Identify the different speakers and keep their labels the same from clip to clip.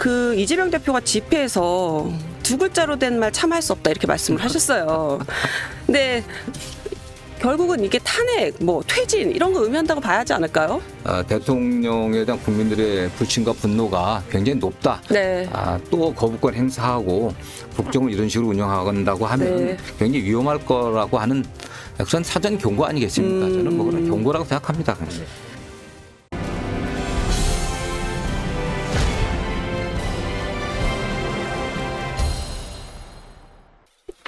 Speaker 1: 그 이재명 대표가 집회에서 두 글자로 된 말 참 할 수 없다 이렇게 말씀을 하셨어요. 근데 결국은 이게 탄핵, 뭐 퇴진 이런 거 의미한다고 봐야 하지 않을까요?
Speaker 2: 대통령에 대한 국민들의 불신과 분노가 굉장히 높다.
Speaker 1: 네.
Speaker 2: 또 거부권 행사하고 국정을 이런 식으로 운영한다고 하면
Speaker 1: 네.
Speaker 2: 굉장히 위험할 거라고 하는 그런 사전 경고 아니겠습니까? 저는 뭐 그런 경고라고 생각합니다.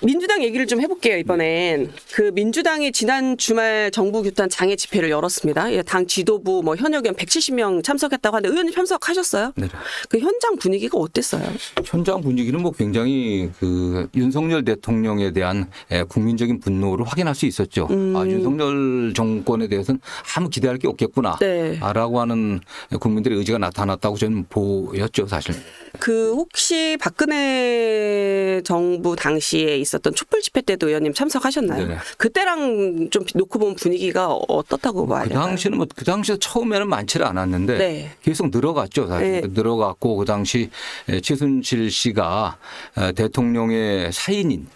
Speaker 1: 민주당 얘기를 좀 해볼게요. 이번엔 그 민주당이 지난 주말 정부 규탄 장애 집회를 열었습니다. 당 지도부 뭐 현역 의원 170명 참석했다고 하는데 의원님 참석하셨어요?
Speaker 2: 네.
Speaker 1: 그 현장 분위기가 어땠어요?
Speaker 2: 현장 분위기는 뭐 굉장히 그 윤석열 대통령에 대한 국민적인 분노를 확인할 수 있었죠. 윤석열 정권에 대해서는 아무 기대할 게 없겠구나.
Speaker 1: 네.
Speaker 2: 라고 하는 국민들의 의지가 나타났다고 저는 보였죠, 사실.
Speaker 1: 그 혹시 박근혜 정부 당시에 있었던 촛불 집회 때도 의원님 참석하셨나요?
Speaker 2: 네네.
Speaker 1: 그때랑 좀 놓고 보면 분위기가 어떻다고 봐야
Speaker 2: 그
Speaker 1: 될까요?
Speaker 2: 당시는 그 당시에 처음에는 많지는 않았는데
Speaker 1: 네.
Speaker 2: 계속 늘어갔죠. 사실.
Speaker 1: 네.
Speaker 2: 늘어갔고 그 당시 최순실 씨가 대통령의 사인인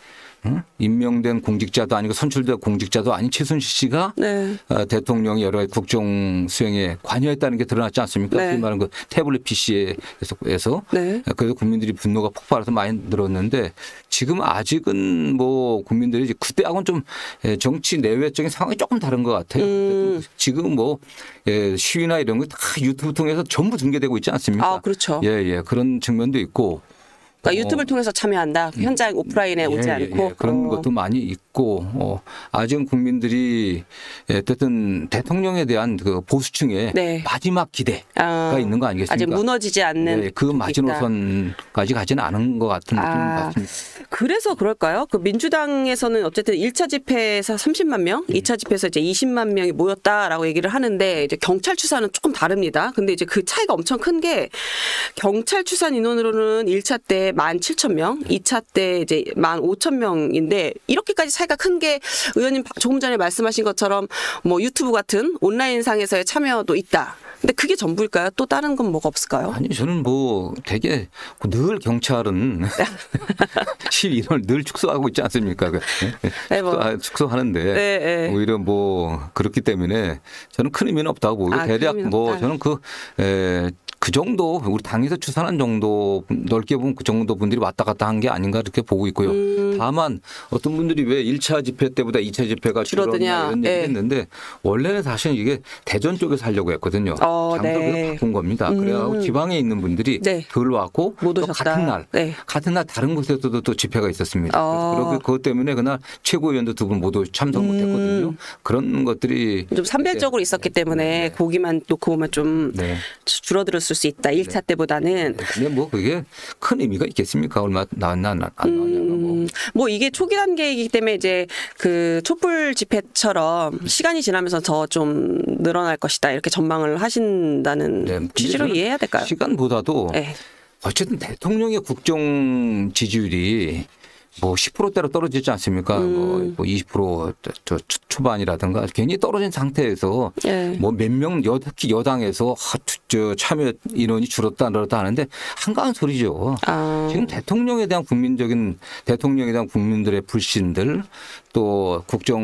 Speaker 2: 임명된 공직자도 아니고 선출된 공직자도 아닌 최순실 씨가
Speaker 1: 네.
Speaker 2: 대통령이 여러 국정 수행에 관여했다는 게 드러났지 않습니까?
Speaker 1: 네.
Speaker 2: 소위 말하는 그 태블릿 PC에서
Speaker 1: 네.
Speaker 2: 그래서 국민들이 분노가 폭발해서 많이 늘었는데 지금 아직은 뭐 국민들이 그때하고는 좀 정치 내외적인 상황이 조금 다른 것 같아요. 지금 뭐 시위나 이런 거 다 유튜브 통해서 전부 중계되고 있지 않습니까?
Speaker 1: 그렇죠.
Speaker 2: 예, 그런 측면도 있고.
Speaker 1: 그러니까 유튜브를 통해서 참여한다. 현장 오프라인에 오지 않고.
Speaker 2: 그런 것도 많이 있고 아직은 국민들이 어쨌든 대통령에 대한 그 보수층의
Speaker 1: 네.
Speaker 2: 마지막 기대가 있는 거 아니겠습니까?
Speaker 1: 아직 무너지지 않는.
Speaker 2: 네, 그 마지노선까지 가지는 않은 것 같은 느낌 같습니다.
Speaker 1: 그래서 그럴까요? 그 민주당에서는 어쨌든 1차 집회에서 30만 명, 2차 집회에서 이제 20만 명이 모였다라고 얘기를 하는데 이제 경찰 추산은 조금 다릅니다. 근데 이제 그 차이가 엄청 큰 게 경찰 추산 인원으로는 1차 때 17,000명, 2차 때 이제 15,000명인데 이렇게까지 차이가 큰 게 의원님 조금 전에 말씀하신 것처럼 뭐 유튜브 같은 온라인상에서의 참여도 있다. 근데 그게 전부일까요? 또 다른 건 뭐가 없을까요?
Speaker 2: 아니 저는 뭐 되게 늘 경찰은 시위를 늘 축소하고 있지 않습니까?
Speaker 1: 네, 뭐.
Speaker 2: 축소하는데
Speaker 1: 네.
Speaker 2: 오히려 뭐 그렇기 때문에 저는 큰 의미는 없다고 보고 대략 뭐 저는 그 정도 우리 당에서 추산한 정도 넓게 보면 그 정도 분들이 왔다 갔다 한 게 아닌가 이렇게 보고 있고요. 다만 어떤 분들이 왜 1차 집회 때보다 2차 집회가 줄어드냐 이런 얘기 했는데 원래는 사실 이게 대전 쪽에서 하려고 했거든요. 장소를 바꾼 겁니다. 그래서 지방에 있는 분들이 덜 왔고 또 같은 날 다른 곳에서도 또 집회가 있었습니다. 그래서 그것 때문에 그날 최고위원도 두 분 모두 참석 못했거든요. 그런 것들이
Speaker 1: 좀 산별적으로 있었기 때문에 고기만 놓고 보면 좀 줄어들었을 수 있다. 1차 때보다는.
Speaker 2: 근데 뭐 그게 큰 의미가 있겠습니까? 얼마 나왔나 안 나왔냐가
Speaker 1: 뭐 이게 초기 단계이기 때문에 이제 그 촛불 집회처럼 시간이 지나면서 더 좀 늘어날 것이다. 이렇게 전망을 하신다는 취지로 이해해야 될까요?
Speaker 2: 시간보다도 어쨌든 대통령의 국정 지지율이 뭐 10%대로 떨어지지 않습니까? 뭐 20% 초반이라든가 괜히 떨어진 상태에서 뭐 몇 명 특히 여당에서 참여 인원이 줄었다 늘었다 하는데 한가한 소리죠. 지금 대통령에 대한 국민들의 불신들 또 국정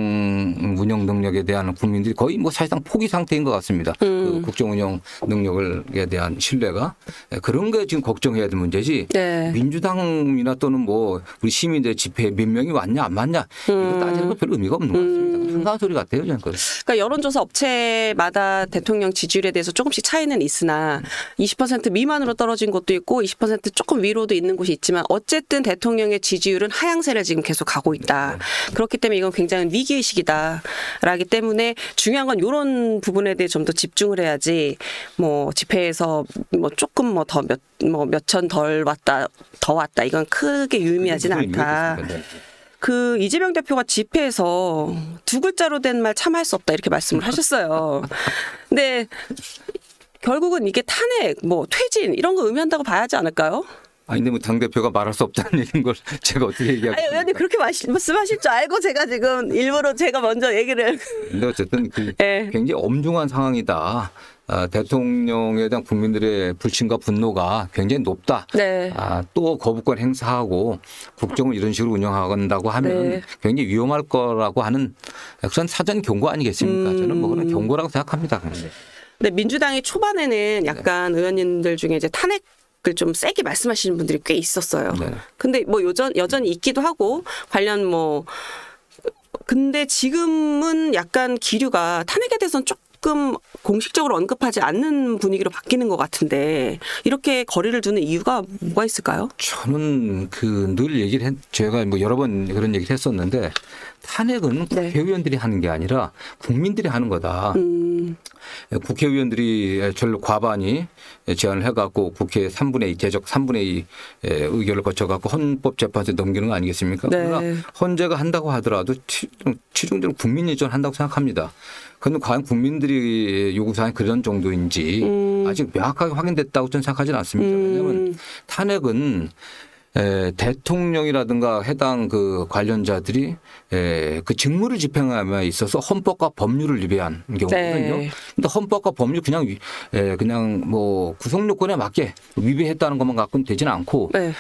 Speaker 2: 운영 능력에 대한 국민들이 거의 뭐 사실상 포기 상태인 것 같습니다. 그 국정 운영 능력에 대한 신뢰가 그런 게 지금 걱정해야 될 문제지. 민주당이나 또는 뭐 우리 시민들의 집회에 몇 명이 왔냐 안 왔냐 이거 따지는 건 별 의미가 없는 것 같습니다. 한가한 소리 같아요. 저는.
Speaker 1: 그러니까 여론조사 업체마다 대통령 지지율에 대해서 조금씩 차이는 있으나 20% 미만으로 떨어진 곳도 있고 20% 조금 위로도 있는 곳이 있지만 어쨌든 대통령의 지지율은 하향세를 지금 계속 가고 있다. 그렇기 때문에 이건 굉장히 위기의식이다. 라기 때문에 중요한 건 이런 부분에 대해 좀 더 집중을 해야지 뭐 집회에서 뭐 조금 뭐 더 몇 천 덜 왔다 더 왔다 이건 크게 유의미하지는 않다. 그 이재명 대표가 집회에서 두 글자로 된 말 참 할 수 없다 이렇게 말씀을 하셨어요. 근데 결국은 이게 탄핵, 뭐 퇴진 이런 거 의미한다고 봐야 하지 않을까요?
Speaker 2: 아니 근데 뭐 당대표가 말할 수 없다는 얘기인 걸 제가 어떻게 얘기하겠습니까?
Speaker 1: 아니 의원님 그렇게 말씀하실 줄 알고 제가 지금 일부러 제가 먼저 얘기를.
Speaker 2: 근데 어쨌든 굉장히 엄중한 상황이다. 대통령에 대한 국민들의 불신과 분노가 굉장히 높다.
Speaker 1: 네.
Speaker 2: 또 거부권 행사하고 국정을 이런 식으로 운영한다고 하면
Speaker 1: 네.
Speaker 2: 굉장히 위험할 거라고 하는 그런 사전 경고 아니겠습니까? 저는 뭐 그런 경고라고 생각합니다.
Speaker 1: 근데 민주당이 초반에는 약간 의원님들 중에 이제 탄핵을 좀 세게 말씀하시는 분들이 꽤 있었어요.
Speaker 2: 네.
Speaker 1: 근데 뭐 여전히 있기도 하고 관련 뭐 근데 지금은 약간 기류가 탄핵에 대해서는 조금 공식적으로 언급하지 않는 분위기로 바뀌는 것 같은데 이렇게 거리를 두는 이유가 뭐가 있을까요?
Speaker 2: 저는 늘 얘기를 제가 뭐 여러 번 그런 얘기를 했었는데 탄핵은
Speaker 1: 네.
Speaker 2: 국회의원들이 하는 게 아니라 국민들이 하는 거다. 국회의원들이 전력 과반이 제안을 해갖고 국회 3분의 2 제적 3분의 2 의결을 거쳐갖고 헌법재판소에 넘기는 거 아니겠습니까?
Speaker 1: 네.
Speaker 2: 그러나 헌재가 한다고 하더라도 최종적으로 국민이 한다고 생각합니다. 그런데 과연 국민들이 요구사항이 그런 정도인지 아직 명확하게 확인됐다고 저는 생각하지는 않습니다. 왜냐하면 탄핵은 대통령이라든가 해당 관련자들이 그 직무를 집행함에 있어서 헌법과 법률을 위배한 경우거든요.
Speaker 1: 네.
Speaker 2: 근데 헌법과 법률 그냥 뭐 구성 요건에 맞게 위배했다는 것만 갖고는 되지는 않고
Speaker 1: 네.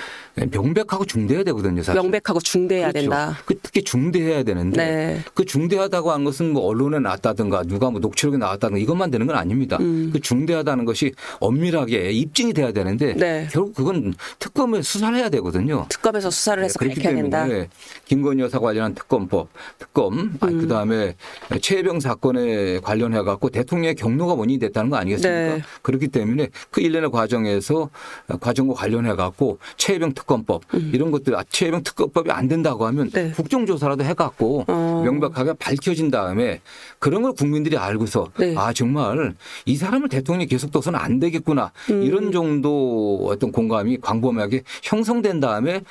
Speaker 2: 명백하고 중대해야 되거든요. 사실.
Speaker 1: 명백하고 중대해야
Speaker 2: 그렇죠.
Speaker 1: 된다.
Speaker 2: 특히 중대해야 되는데
Speaker 1: 네.
Speaker 2: 그 중대하다고 한 것은 뭐 언론에 나왔다든가 누가 뭐 녹취록에 나왔다든가 이것만 되는 건 아닙니다. 그 중대하다는 것이 엄밀하게 입증이 돼야 되는데
Speaker 1: 네.
Speaker 2: 결국 그건 특검에 수사를 해야 되거든요.
Speaker 1: 특검에서 수사를 해서
Speaker 2: 그렇기
Speaker 1: 밝혀야 된다.
Speaker 2: 때문에 김건희 여사 관련한 특검, 그다음에 최혜병 사건에 관련해 갖고 대통령의 경로가 원인이 됐다는 거 아니겠습니까?
Speaker 1: 네.
Speaker 2: 그렇기 때문에 그 일련의 과정에서 과정과 관련해 갖고 최혜병 특검법 이런 것들 최혜병 특검법이 안 된다고 하면
Speaker 1: 네.
Speaker 2: 국정조사라도 해 갖고 명백하게 밝혀진 다음에 그런 걸 국민들이 알고서
Speaker 1: 네.
Speaker 2: 정말 이 사람을 대통령이 계속 둬서는 안 되겠구나 이런 정도 어떤 공감이 광범위하게 형성된 다음에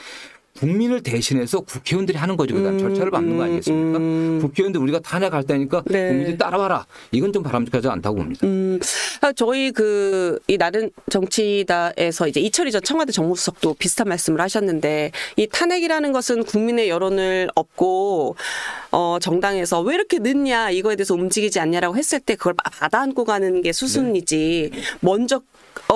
Speaker 2: 국민을 대신해서 국회의원들이 하는 거죠. 그다음 절차를 밟는 거 아니겠습니까? 국회의원들 우리가 탄핵할 때니까
Speaker 1: 네.
Speaker 2: 국민들이 따라와라. 이건 좀 바람직하지 않다고 봅니다.
Speaker 1: 저희 이 나른 정치다에서 이제 이철희 전 청와대 정무수석도 비슷한 말씀을 하셨는데 이 탄핵이라는 것은 국민의 여론을 얻고 정당에서 왜 이렇게 늦냐 이거에 대해서 움직이지 않냐라고 했을 때 그걸 받아 안고 가는 게 수순이지 먼저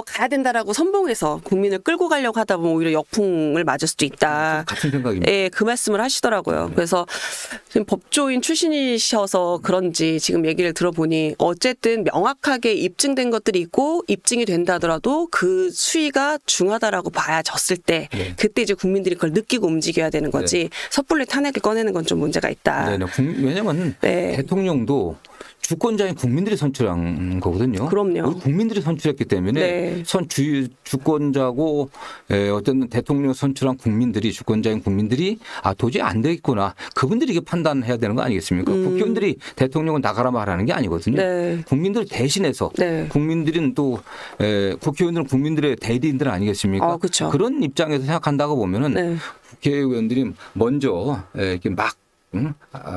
Speaker 1: 가야 된다라고 선봉해서 국민을 끌고 가려고 하다 보면 오히려 역풍을 맞을 수도 있다.
Speaker 2: 같은 생각입니다.
Speaker 1: 예, 그 말씀을 하시더라고요. 그래서 지금 법조인 출신이셔서 그런지 지금 얘기를 들어보니 어쨌든 명확하게 입증된 것들이 있고 입증이 된다 하더라도 그 수위가 중하다라고 봐야졌을 때 그때 이제 국민들이 그걸 느끼고 움직여야 되는 거지 섣불리 탄핵을 꺼내는 건 좀 문제가 있다.
Speaker 2: 왜냐하면 대통령도 주권자인 국민들이 선출한 거거든요.
Speaker 1: 그럼요.
Speaker 2: 우리 국민들이 선출했기 때문에 주권자고 어떤 대통령 선출한 국민들이 주권자인 국민들이 도저히 안 되겠구나. 그분들이 이게 판단해야 되는 거 아니겠습니까? 국회의원들이 대통령은 나가라 말하는 게 아니거든요.
Speaker 1: 네.
Speaker 2: 국민들 대신해서 국민들은 또 국회의원들은 국민들의 대리인들 아니겠습니까?
Speaker 1: 그렇죠.
Speaker 2: 그런 입장에서 생각한다고 보면은 국회의원들이 먼저 이렇게 막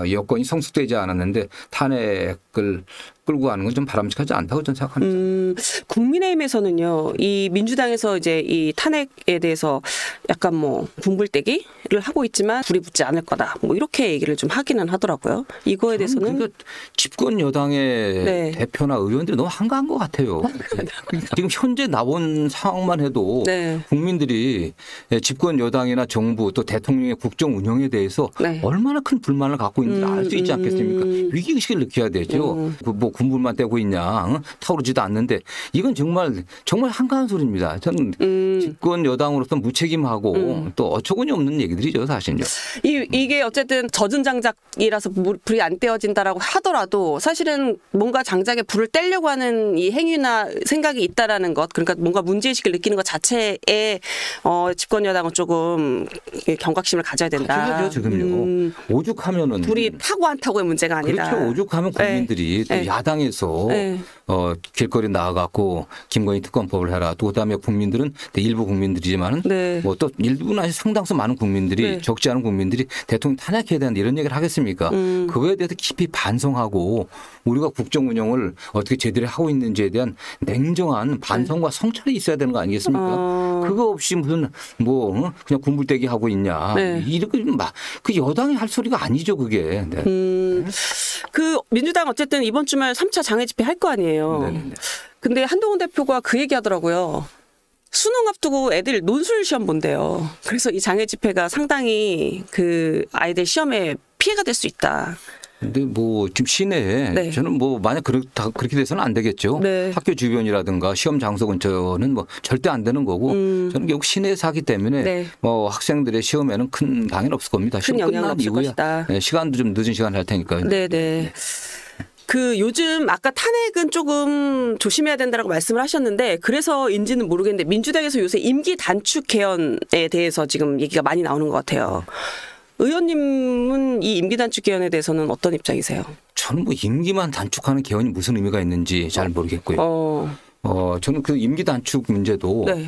Speaker 2: 여건이 성숙되지 않았는데 탄핵을 끌고 가는 건 좀 바람직하지 않다고 저는 생각합니다.
Speaker 1: 국민의힘에서는요, 이 민주당에서 이제 이 탄핵에 대해서 약간 뭐 군불대기를 하고 있지만 불이 붙지 않을 거다. 뭐 이렇게 얘기를 좀 하기는 하더라고요. 이거에 대해서는
Speaker 2: 그러니까 집권 여당의 대표나 의원들이 너무 한가한 것 같아요. 지금 현재 나온 상황만 해도 국민들이 집권 여당이나 정부 또 대통령의 국정 운영에 대해서 얼마나 큰 불만을 갖고 있는지 알 수 있지 않겠습니까? 위기의식을 느껴야 되죠. 뭐 군불만 떼고 있냐, 타오르지도 않는데 이건 정말 한가한 소리입니다. 저는 집권 여당으로서 무책임하고 또 어처구니 없는 얘기들이죠, 사실요.
Speaker 1: 이게 어쨌든 젖은 장작이라서 불이 안 떼어진다라고 하더라도 사실은 뭔가 장작에 불을 떼려고 하는 이 행위나 생각이 있다라는 것, 그러니까 뭔가 문제의식을 느끼는 것 자체에 집권 여당은 조금 경각심을 가져야 된다.
Speaker 2: 가져야죠, 지금요. 오죽하면은
Speaker 1: 불이 타고 안 타고의 문제가 아니라.
Speaker 2: 그렇죠. 오죽하면 국민들이 또 야당에서 길거리 나와갖고 김건희 특검법을 해라. 또 그다음에 국민들은 일부 국민들이지만은 뭐 또 일부나 상당수 많은 국민들이
Speaker 1: 네.
Speaker 2: 적지 않은 국민들이 대통령 탄핵해야 된다 이런 얘기를 하겠습니까? 그거에 대해서 깊이 반성하고 우리가 국정 운영을 어떻게 제대로 하고 있는지에 대한 냉정한 반성과 성찰이 있어야 되는 거 아니겠습니까? 그거 없이 무슨 뭐 그냥 군불대기 하고 있냐.
Speaker 1: 네.
Speaker 2: 이렇게 그 여당이 할 소리가 아니죠 그게. 네.
Speaker 1: 그 민주당 어쨌든 이번 주말 3차 장애 집회 할 거 아니에요.
Speaker 2: 네네네.
Speaker 1: 근데 한동훈 대표가 그 얘기 하더라고요. 수능 앞두고 애들 논술 시험 본대요. 그래서 이 장애 집회가 상당히 그 아이들 시험에 피해가 될 수 있다.
Speaker 2: 근데 뭐 지금 시내에
Speaker 1: 네.
Speaker 2: 저는 뭐 만약 그렇게 돼서는 안 되겠죠.
Speaker 1: 네.
Speaker 2: 학교 주변이라든가 시험 장소 근처는 뭐 절대 안 되는 거고 저는 결국 시내에서 하기 때문에
Speaker 1: 네.
Speaker 2: 뭐 학생들의 시험에는 큰 방해는 없을 겁니다.
Speaker 1: 큰
Speaker 2: 시험
Speaker 1: 영향은
Speaker 2: 끝난
Speaker 1: 없을
Speaker 2: 이후에
Speaker 1: 것이다.
Speaker 2: 네, 시간도 좀 늦은 시간 할 테니까요.
Speaker 1: 네네. 그 요즘 아까 탄핵은 조금 조심해야 된다라고 말씀을 하셨는데 그래서인지는 모르겠는데 민주당에서 요새 임기 단축 개헌에 대해서 지금 얘기가 많이 나오는 것 같아요. 의원님은 이 임기 단축 개헌에 대해서는 어떤 입장이세요?
Speaker 2: 저는 뭐 임기만 단축하는 개헌이 무슨 의미가 있는지 잘 모르겠고요. 저는 그 임기 단축 문제도
Speaker 1: 네.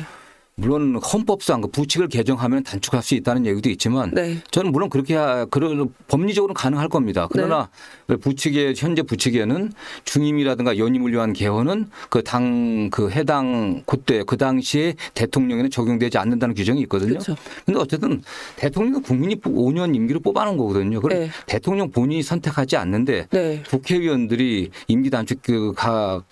Speaker 2: 물론 헌법상 그 부칙을 개정하면 단축할 수 있다는 얘기도 있지만
Speaker 1: 네.
Speaker 2: 저는 물론 그렇게 법리적으로는 가능할 겁니다. 그러나 현재 부칙에는 중임이라든가 연임을 위한 개헌은 그 해당 그때 그 당시에 대통령에는 적용되지 않는다는 규정이 있거든요. 그런데 어쨌든 대통령은 국민이 5년 임기로 뽑아놓은 거거든요. 그럼
Speaker 1: 네.
Speaker 2: 대통령 본인이 선택하지 않는데
Speaker 1: 네.
Speaker 2: 국회의원들이 임기 단축 단축하자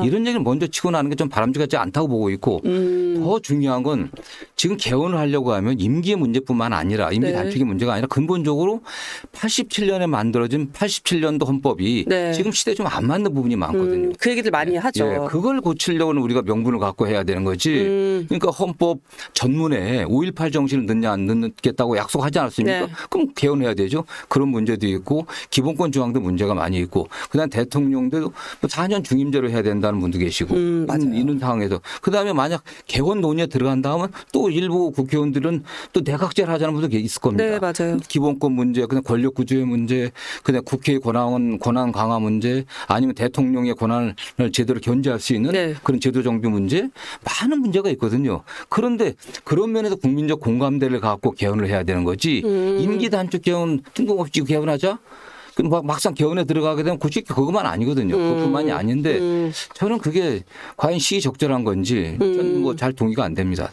Speaker 2: 이런 얘기를 먼저 치고 나는 게 좀 바람직하지 않다고 보고 있고. 더 중요한 건 지금 개헌을 하려고 하면 임기의 문제뿐만 아니라 임기
Speaker 1: 네.
Speaker 2: 단축의 문제가 아니라 근본적으로 87년에 만들어진 87년도 헌법이
Speaker 1: 네.
Speaker 2: 지금 시대에 좀 안 맞는 부분이 많거든요.
Speaker 1: 그 얘기들 많이 하죠.
Speaker 2: 예, 그걸 고치려고는 우리가 명분을 갖고 해야 되는 거지. 그러니까 헌법 전문에 5.18 정신을 넣냐 안 넣겠다고 약속하지 않았습니까?
Speaker 1: 네.
Speaker 2: 그럼 개헌해야 되죠. 그런 문제도 있고 기본권 조항도 문제가 많이 있고 그다음 대통령도 4년 중임제로 해야 된다는 분도 계시고 이런 상황에서 그다음에 만약 개헌 논의에 들어간다면 또 일부 국회의원들은 또 내각제를 하자는 분도 있을 겁니다.
Speaker 1: 네, 맞아요.
Speaker 2: 기본권 문제, 그냥 권력 구조의 문제, 그냥 국회의 권한 강화 문제, 아니면 대통령의 권한을 제대로 견제할 수 있는
Speaker 1: 네.
Speaker 2: 그런 제도 정비 문제, 많은 문제가 있거든요. 그런데 그런 면에서 국민적 공감대를 갖고 개헌을 해야 되는 거지. 임기 단축 개헌 뜬금없이 개헌하자. 막상 개헌에 들어가게 되면 굳이 그것만 아니거든요. 그것뿐만이 아닌데 저는 그게 과연 시의적절한 건지 저는 뭐 잘 동의가 안 됩니다.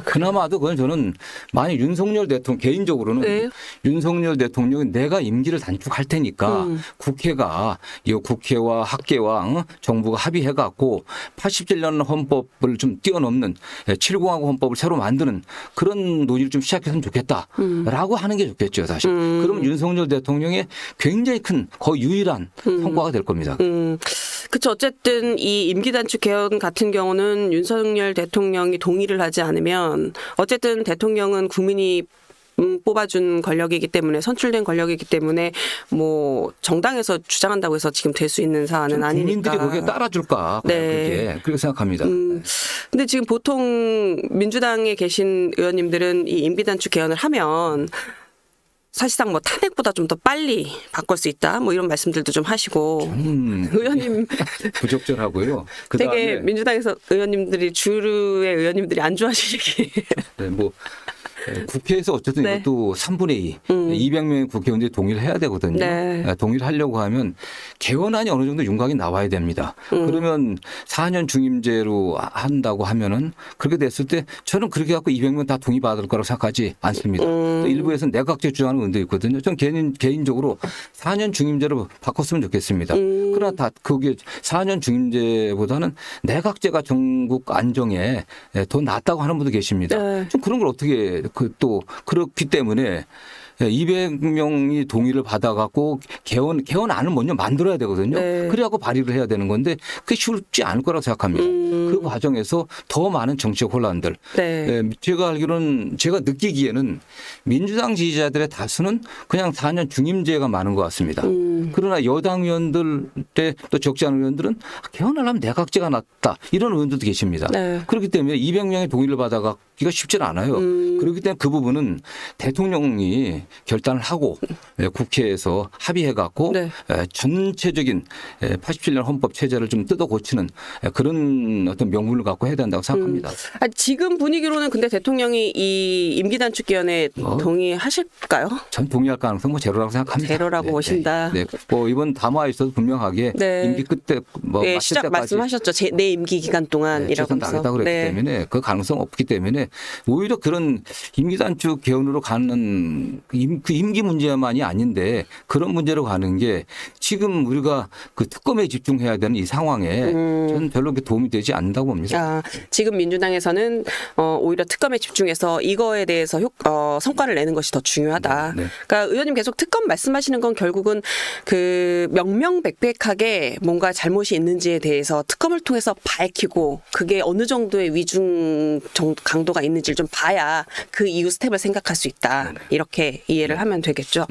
Speaker 2: 그나마도 그건 저는 만약 윤석열 대통령 개인적으로는
Speaker 1: 네.
Speaker 2: 윤석열 대통령이 내가 임기를 단축할 테니까 국회가 이 국회와 학계와 정부가 합의해 갖고 87년 헌법을 좀 뛰어넘는 7공화국 헌법을 새로 만드는 그런 논의를 좀 시작했으면 좋겠다라고 하는 게 좋겠죠 사실. 그러면 윤석열 대통령의 굉장히 큰 거의 유일한 성과가 될 겁니다.
Speaker 1: 그렇죠. 어쨌든 이 임기 단축 개헌 같은 경우는 윤석열 대통령이 동의를 하지 않으면 어쨌든 대통령은 국민이 뽑아준 권력이기 때문에 선출된 권력이기 때문에 뭐 정당에서 주장한다고 해서 지금 될 수 있는 사안은 아니니까.
Speaker 2: 국민들이 거기에 따라줄까?
Speaker 1: 네.
Speaker 2: 그렇게 생각합니다.
Speaker 1: 근데 지금 보통 민주당에 계신 의원님들은 이 임기 단축 개헌을 하면 사실상 뭐 탄핵보다 좀 더 빨리 바꿀 수 있다 뭐 이런 말씀들도 좀 하시고 의원님
Speaker 2: 부적절하고요.
Speaker 1: 되게 민주당에서 의원님들이 주류의 의원님들이 안 좋아하시기.
Speaker 2: 네, 뭐 국회에서 어쨌든
Speaker 1: 네.
Speaker 2: 이것도 3분의 2, 200명의 국회의원들이 동의를 해야 되거든요.
Speaker 1: 네.
Speaker 2: 동의를 하려고 하면 개헌안이 어느 정도 윤곽이 나와야 됩니다. 그러면 4년 중임제로 한다고 하면은 그렇게 됐을 때 저는 그렇게 갖고 200명 다 동의받을 거라고 생각하지 않습니다. 또 일부에서는 내각제 주장하는 의원도 있거든요. 전 개인적으로 4년 중임제로 바꿨으면 좋겠습니다. 그러나 다 그게 4년 중임제보다는 내각제가 전국 안정에 더 낫다고 하는 분도 계십니다.
Speaker 1: 네.
Speaker 2: 좀 그런 걸 어떻게 또 그렇기 때문에 200명이 동의를 받아갖고 개헌안을 먼저 만들어야 되거든요.
Speaker 1: 네.
Speaker 2: 그래갖고 발의를 해야 되는 건데 그게 쉽지 않을 거라고 생각합니다. 그 과정에서 더 많은 정치적 혼란들.
Speaker 1: 네.
Speaker 2: 제가 알기로는 제가 느끼기에는 민주당 지지자들의 다수는 그냥 4년 중임제가 많은 것 같습니다. 그러나 여당 의원들 때 또 적지 않은 의원들은 개헌을 하면 내각제가 낫다 이런 의원들도 계십니다.
Speaker 1: 네.
Speaker 2: 그렇기 때문에 200명의 동의를 받아가기가 쉽지 않아요. 그렇기 때문에 그 부분은 대통령이 결단을 하고 국회에서 합의해갖고
Speaker 1: 네.
Speaker 2: 전체적인 87년 헌법 체제를 좀 뜯어 고치는 그런 어떤 명분을 갖고 해야 된다고 생각합니다.
Speaker 1: 지금 분위기로는 근데 대통령이 이 임기 단축기한에 동의하실까요?
Speaker 2: 전 동의할 가능성 제로라고 생각합니다.
Speaker 1: 제로라고 보신다.
Speaker 2: 네. 이번 담화에서도 분명하게
Speaker 1: 네.
Speaker 2: 임기 끝에
Speaker 1: 네,
Speaker 2: 마칠
Speaker 1: 시작
Speaker 2: 때까지
Speaker 1: 말씀하셨죠. 내 임기 기간 동안이라고
Speaker 2: 최선 다하겠다고 그랬기
Speaker 1: 네.
Speaker 2: 때문에 그 가능성 없기 때문에 오히려 그런 임기 단축 개헌으로 가는 그 임기 문제만이 아닌데 그런 문제로 가는 게 지금 우리가 그 특검에 집중해야 되는 이 상황에 저는 별로 도움이 되지 않는다고 봅니다.
Speaker 1: 지금 민주당에서는 오히려 특검에 집중해서 이거에 대해서 성과를 내는 것이 더 중요하다.
Speaker 2: 네.
Speaker 1: 그러니까 의원님 계속 특검 말씀하시는 건 결국은 그 명명백백하게 뭔가 잘못이 있는지에 대해서 특검을 통해서 밝히고 그게 어느 정도의 위중 강도가 있는지를 좀 봐야 그 이후 스텝을 생각할 수 있다. 이렇게 이해를 하면 되겠죠.